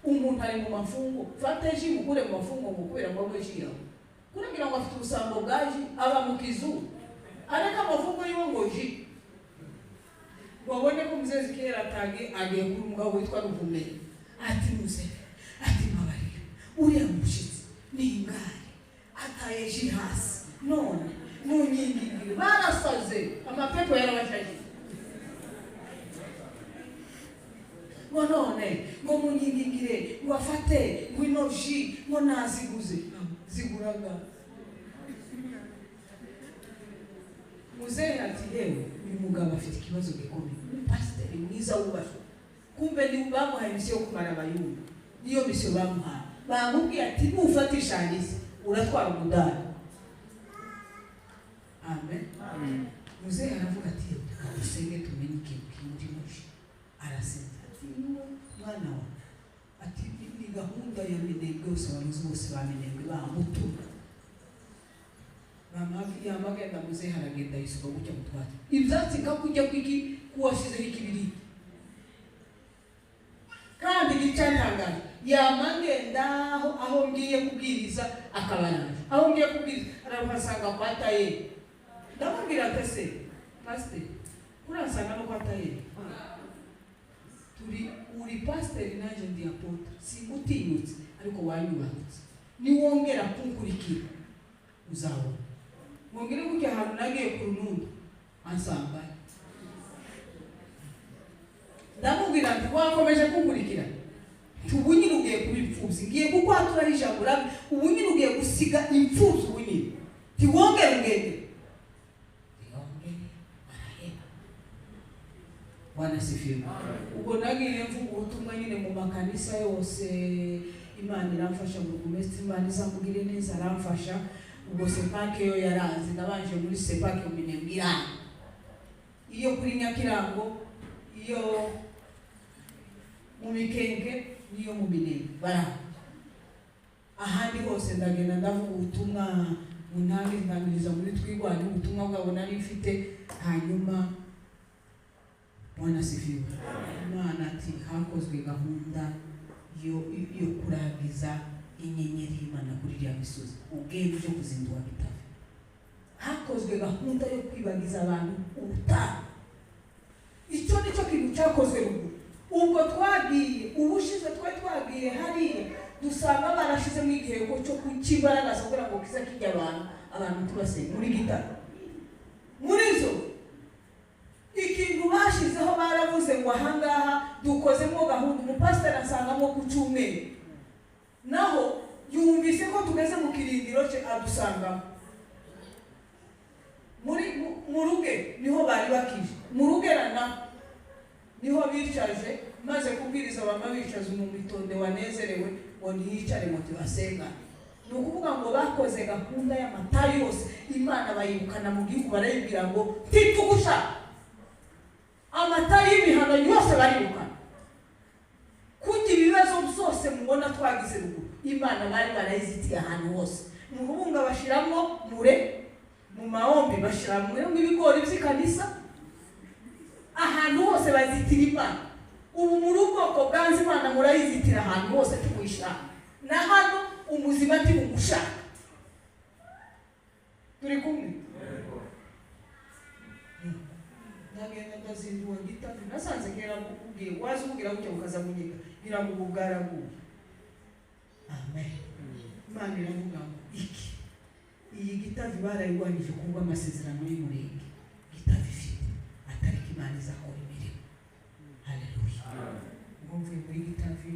umuntu ari mu mafungo fata eji mukure mu mafungo ngo kubera ngo agweshira kurangira ngo afite ubusambo bwaji aba mu kizu areka amafungo yiwe ngo ji wabone ko Muzezikeri atage agiye kuri umugabo witwa Ruvumera ati muze ati mbabarira uriya mushitsi ni ingare ataye ji hasi none munyingire barasaze amapepo yarabashaje ngo none ngo munyingire ngo afate ngo inoji ngo naziguze ziguraga Muzee ati yewe uyu mugabo afite ikibazo gikomeye pasiteri mwiza wubashwe kumbe ni bamuhaye misiyo kumara abayumva niyo misiyo bamuhaye bamubwiye ati nufatisha nisi uratwara umudari. Amen. Muzee aravuga ati dusenge tumenye ikintu kimurimoje arasenza ati mwana wa ati ni gahunda ya Minembwe yose abayobozi bose ba Minembwe bamutuma mamavi yamagenda Muzee haragenda yisuka gutya mutwate ibyatsi kakujya kwiki kuwashizeho ikibiri kandi gicantangana yamagenda aho ngiye kubwiriza akabaranje aho ngiye kubwiriza arabasanga kwa taye ndamubwira ati pasiteri urasanga no kwa taye uri pasiteri naje ndi apotre singutinyutse ariko wanyubatse niwongera kunkurikira uzabona mwongere kujya ahantu nagiye ku Runundo ansanga ndamubwira ati wakomeje kunkurikira ubunyine ugiye kubipfuza ngiye kukwatura ijambo rabi ubunyine ugiye gusiga impfuza ubunyine tiwongere ngende Bwana sifiwe. Ubwo nagiye mvuga ubutumwa nyine mu makanisa yose Imana iramfasha ngo gumestre Imana izamugire neza aramfasha ubwo sepake yo yaranze nabanje muri sepake Minembwe iyo kuri Nyakirango iyo mu mikenge niyo mu minenge bara ahandi hose ndagenda ndavuga ubutumwa mu ntangiriza muri twigwanye ubutumwa bwabo nari mfite hanyuma Bwana asifiwe. Imana ati hakozwe gahunda yo kurangiza inyenyeri y'Imana kuri iriya misozi ubwenge byo kuzindura Bitavi. Hakozwe gahunda yo kwibagiza abantu ubutaha. Icyo nicyo kintu cyakozwe ruguru. Ubwo twagiye ubushize twagiye hariya dusanga barashize mu igihe cyo kukibaragaza kugira ngo kiza kijya abantu tubase muri Gitari. Muri zo ikintu bashizeho baravuze ngo ahangaha dukozemo gahunda umupasiteri asangamo ku cyumweru naho yumvise ko tugeze mu kirindiro cye adusangamo mu ruge niho bari bakije mu rugerana niho bicaje maze kubwiriza bamwe bicaza umuntu itonde wanezerewe ngo ntiyicare ngo tubasenga. Ni ukuvuga ngo bakoze gahunda y'amata yose Imana bayibukana mu gihugu barayibwira ngo titugusha amata y'ibihano yose baribukana kugira ibibazo byose mubona twagize ruguru Imana bari barayizitiye ahantu hose mu kubunga bashiramo mure mu maombi bashiramo ibigori by'ikanisa ahantu hose bazitira Imana. Ubu muri ubwoko bwanze Imana murayizitira ahantu hose tugwishaka na hano umuzima ati umushaka turi kumwe nagenda ndazinduwa Gitavi nasanze kera kubwiye wazi kugira ngo ukaza munyega birango ubwaraguye. Amen. Imana iravuga ngo iki iyi Gitavi barayigwanije kuba amasezerano y'umurenge Gitavi ifite atari Imana izakora imirimo. Haleluya. Ngo mvuye muri Gitavi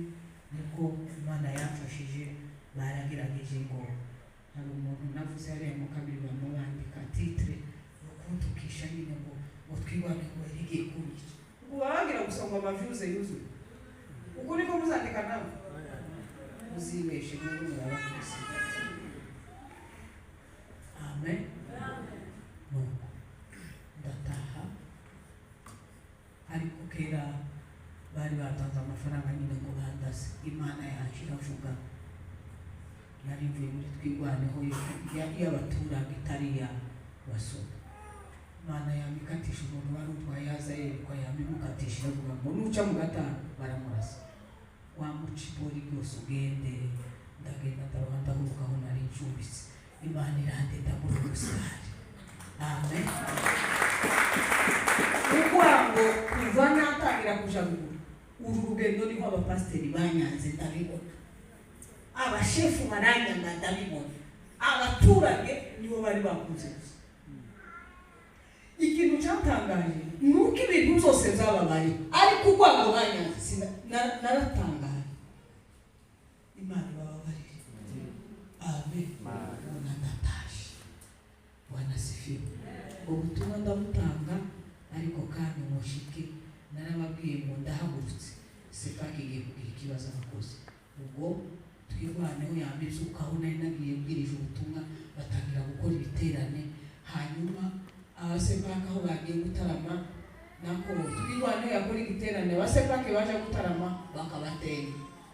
niko Imana yamfashije baragerageje ngo hari umuntu navuze hariya mu kabiri bamubandika titre ukuntukisha nyine ngo twigwane ngo rigiye kubica ubwo babagira gusa ngo amavyuze yuzuye uko niko muzandika nawe muzibeshe ngo murabakisi. Amen. Nuko ndataha ariko kera bari batanze amafaranga nyine ngo bandase Imana yaje iravuga nari mvuye muri twigwaneho y'abaturage itari ya basoma Imana yamikatisha umuntu wari utwaye yaza yerekwa yamukatisha avuga ngo nuca mu gatanu baramurasa wamuca ibori ryose ugende ndagenda ndaruhanda aho nari ncumbitse Imana irandenda muri rusari. Amen. Ukwango kuva natangira kuja ruguru uru rugendo niho abapasiteri banyanze ndabibona abashefu baranyanga ndabibona abaturage nibo bari bakunze gusa. Ikintu cyatangaje nuko ibintu byose byababaye ariko urwango banyanze naratangaye. Imana bababarire. Amen. Natasha Bwana asifiwe. Ubutumwa ndabutanga ariko kandi mushike narababwiye ngo ndahagurutse sepaki igiye kugira ikibazo abakozi ubwo twirwaneho yambizukaho nari nagiye bwirije ubutumwa batangira gukora ibiterane hanyuma abasepaka aho bagiye gutarama nako twirwaneho yakora igiterane abasepake baje gutarama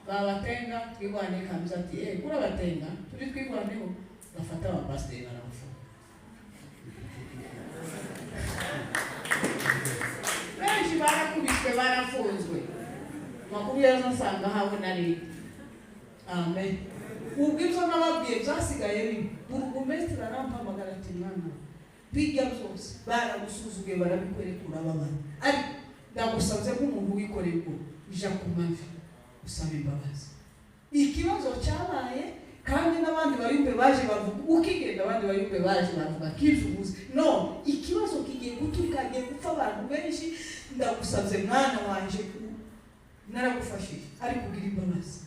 babatenga twirwaneho kamza ati kura batenga turi twirwaneho bafata abapasiteri baramufunga. Benshi barakubiswe barafunzwe makuru yazo nsanga hawe nari. Amen. Ubwo ibyo nababwiye byasigaye bibi burugumesitiri arampamagara ati mwana bijya byose baragusuzuguye barabikwereka urababara ariko ndagusabye nk'umuntu wikoreye ubwo ija ku mavi usaba imbabazi. Ikibazo cyabaye kandi n'abandi bayumbe baje bavuga ukigenda abandi bayumbe baje bavuga kizubuze no ikibazo kigiye guturuka agiye gupfa abantu benshi ndagusabye mwana wanje naragufashije ariko kugira imbabazi.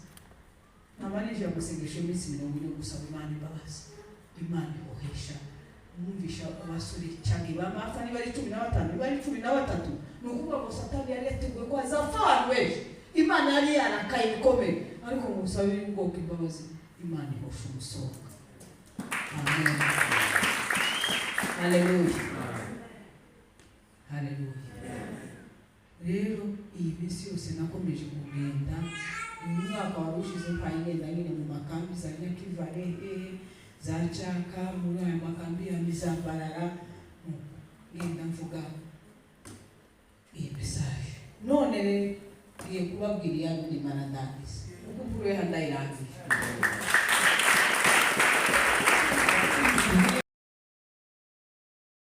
Namanije gusengesha iminsi 40 gusaba Imana imbabazi. Imana ibohesha umumvisha abasuri cyane bamafa ni bari 15 bari 13 nukuvuga ngo Satani yari yateguye ko azapfa abantu benshi. Imana yari yarakaye bikomeye ariko mu gusabira ubwoko imbabazi Imana ibosha umusohoka. Amen. Haleluya. Haleluya. rero iyi minsi yose nakomeje kugenda uyu mwaka wari ushize mpayigenda nyine mu makambi za Nyakivale za Chaka muri aya makambi ya Mizambarara ngenda mvuga iyi mesaje none rero ngiye kubabwira iya Maranatha uko mvuye handayirangije